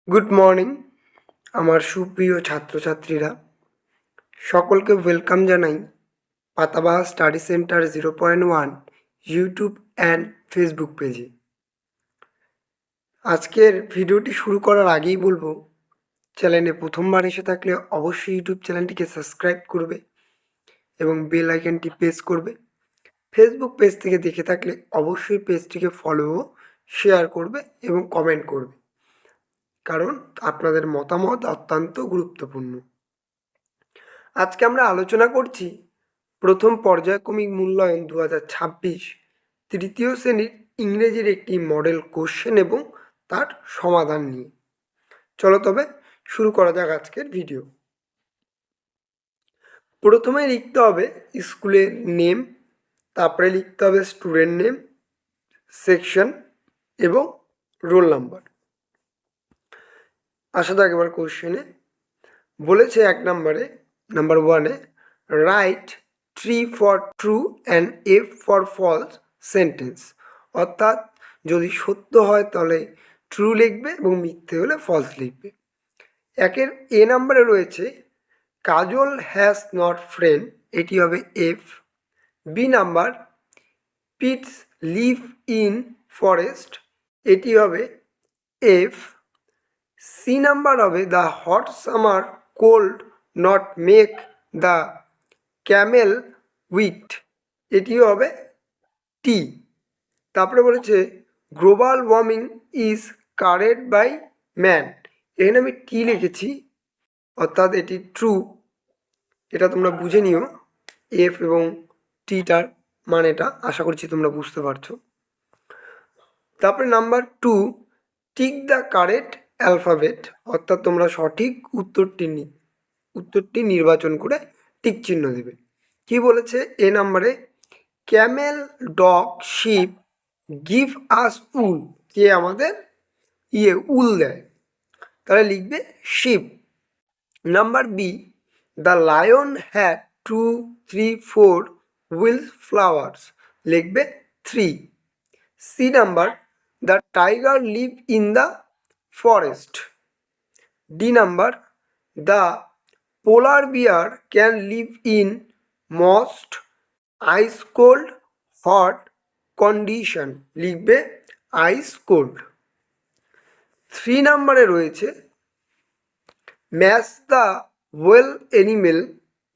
Good morning আমার সুপ্রিয় ছাত্রছাত্রীরা, সকলকে ওয়েলকাম জানাই Patabahar study centre 0.1 YouTube and Facebook পেজে। আজকের ভিডিওটি শুরু করার আগেই বলবো, চ্যানেলে প্রথমবার এসে থাকলে অবশ্যই ইউটিউব চ্যানেলটিকে সাবস্ক্রাইব করবে এবং বেল আইকনটি প্রেস করবে। ফেসবুক পেজ থেকে দেখে থাকলে অবশ্যই পেজটিকে ফলো ও শেয়ার করবে এবং কমেন্ট করবে, কারণ আপনাদের মতামত অত্যন্ত গুরুত্বপূর্ণ। আজকে আমরা আলোচনা করছি প্রথম পর্যায়ক্রমিক মূল্যায়ন 2026 তৃতীয় শ্রেণীর ইংরেজির একটি মডেল কোশ্চেন এবং তার সমাধান নিয়ে। চলো তবে শুরু করা যাক আজকের ভিডিও। প্রথমে লিখতে হবে স্কুলের নেম, তারপরে লিখতে হবে স্টুডেন্ট নেম, সেকশন এবং রোল নাম্বার। আসা যাক এবার কোশ্চেনে। বলেছে নাম্বার 1-এ write T for true and F for false sentence, অর্থাৎ যদি সত্য হয় তাহলে ট্রু লিখবে এবং মিথ্যে হলে ফলস লিখবে। একের এ নাম্বারে রয়েছে কাজল হ্যাজ নট ফ্রেন্ড, এটি হবে F. B number pets live in forest, এটি হবে এফ। সি নাম্বার হবে the hot summer could not make the camel wet, এটি হবে টি। তারপরে বলেছে global warming is cared by man, এখানে আমি টি লিখেছি, অর্থাৎ এটি ট্রু। এটা তোমরা বুঝে নিও, এফ এবং টিটার মানেটা আশা করছি তোমরা বুঝতে পারছো। তারপরে number 2 tick the correct alphabet, অর্থাৎ তোমরা সঠিক উত্তরটি নির্বাচন করে টিক চিহ্ন দেবে। কি বলেছে এ নাম্বারে camel dog sheep give us wool, কে আমাদের উল দেয়, তাহলে লিখবে sheep. Number B the lion had 2, 3, 4 will flowers, লিখবে 3। C number the tiger live in the forest. D number the polar bear can live in most ice cold hot condition, লিখবে ice cold. 3 নাম্বারে রয়েছে match the well animal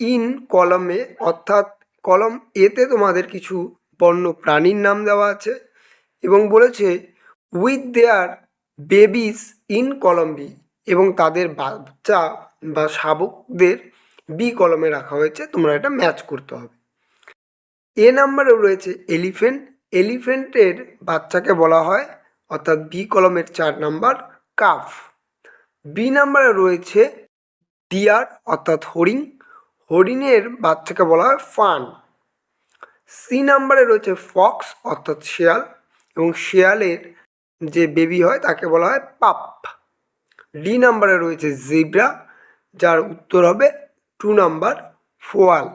in কলমে, অর্থাৎ কলম এতে তোমাদের কিছু বন্য প্রাণীর নাম দেওয়া আছে এবং বলেছে with their babies in column B, এবং তাদের বাচ্চা বা শাবকদের বি কলমে রাখা হয়েছে, তোমরা এটা ম্যাচ করতে হবে। এ নাম্বারে রয়েছে এলিফেন্ট, এলিফেন্টের বাচ্চাকে বলা হয়, অর্থাৎ বি কলমের 4 নাম্বার কাফ। বি নাম্বারে রয়েছে ডিয়ার, অর্থাৎ হরিণ, হরিণের বাচ্চাকে বলা হয় ফান। সি নাম্বারে রয়েছে ফক্স, অর্থাৎ শেয়াল, এবং শেয়ালের যে বেবি হয় তাকে বলা হয় পাপ। ডি নাম্বারে রয়েছে জিব্রা, যার উত্তর হবে 2 নাম্বার ফোয়াল।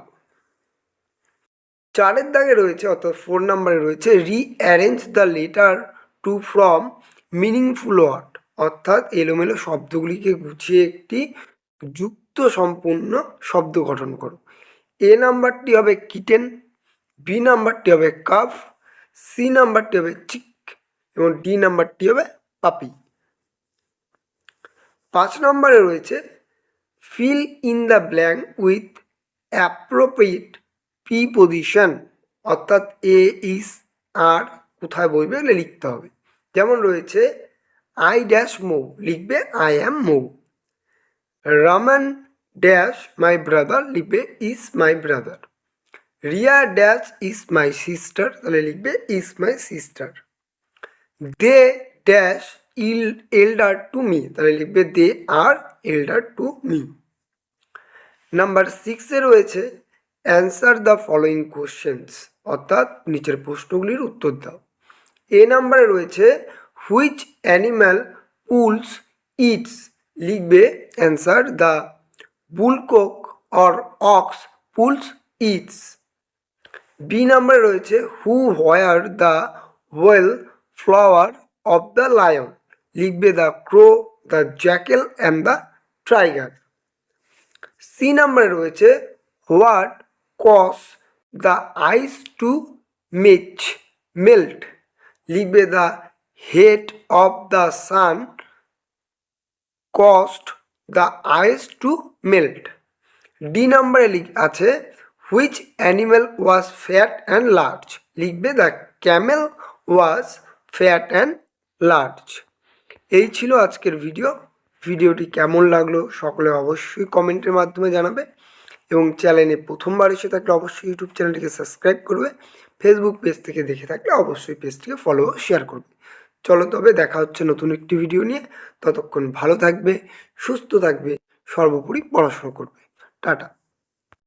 4-এর দাগে রয়েছে, অর্থাৎ 4 নাম্বারে রয়েছে rearrange the letter to from meaningful word, অর্থাৎ এলোমেলো শব্দগুলিকে গুছিয়ে একটি যুক্ত সম্পূর্ণ শব্দ গঠন করো। এ নাম্বারটি হবে কিটেন, বি নাম্বারটি হবে কাফ, সি নাম্বারটি হবে চিক এবং ডি নাম্বারটি হবে পাপি। 5 নম্বরে রয়েছে fill in the blank with appropriate preposition, অর্থাৎ এ ইস আর কোথায় বসবে এগুলো লিখতে হবে। যেমন রয়েছে আই ড্যাশ মৌ, লিখবে I am Mou. Raman dash my brother, লিখবে is my brother. Riya dash is my sister, তাহলে লিখবে is my sister. They dash elder to me, তাহলে লিখবে they are elder to me. Number 6-এ রয়েছে অ্যান্সার দ্য ফলোয়িং কোশ্চেন্স, অর্থাৎ নিচের প্রশ্নগুলির উত্তর দাও। এ নাম্বারে রয়েছে হুইচ অ্যানিম্যাল পুলস ইটস, লিখবে answer the bullock or ox pulls its. B নাম্বারে রয়েছে who were the well flower of the lion, লিখবে the crow the jackal and the tiger. C নাম্বারে রয়েছে what cause the ice to melt, লিখবে the heat of the sun caused the ice to melt. D নাম্বারে আছে which animal was fat and large, লিখবে the camel was fat and large. এই ছিল আজকের ভিডিওটি কেমন লাগলো সকলে অবশ্যই কমেন্টের মাধ্যমে জানাবে এবং চ্যানেলে প্রথমবার এসে থাকলে অবশ্যই ইউটিউব চ্যানেলটিকে সাবস্ক্রাইব করবে, ফেসবুক পেজ থেকে দেখে থাকলে অবশ্যই পেজটিকে ফলো ও শেয়ার করবে। চলো তবে দেখা হচ্ছে নতুন একটি ভিডিও নিয়ে, ততক্ষণ ভালো থাকবে, সুস্থ থাকবে, সর্বোপরি পড়াশোনা করবে। টাটা।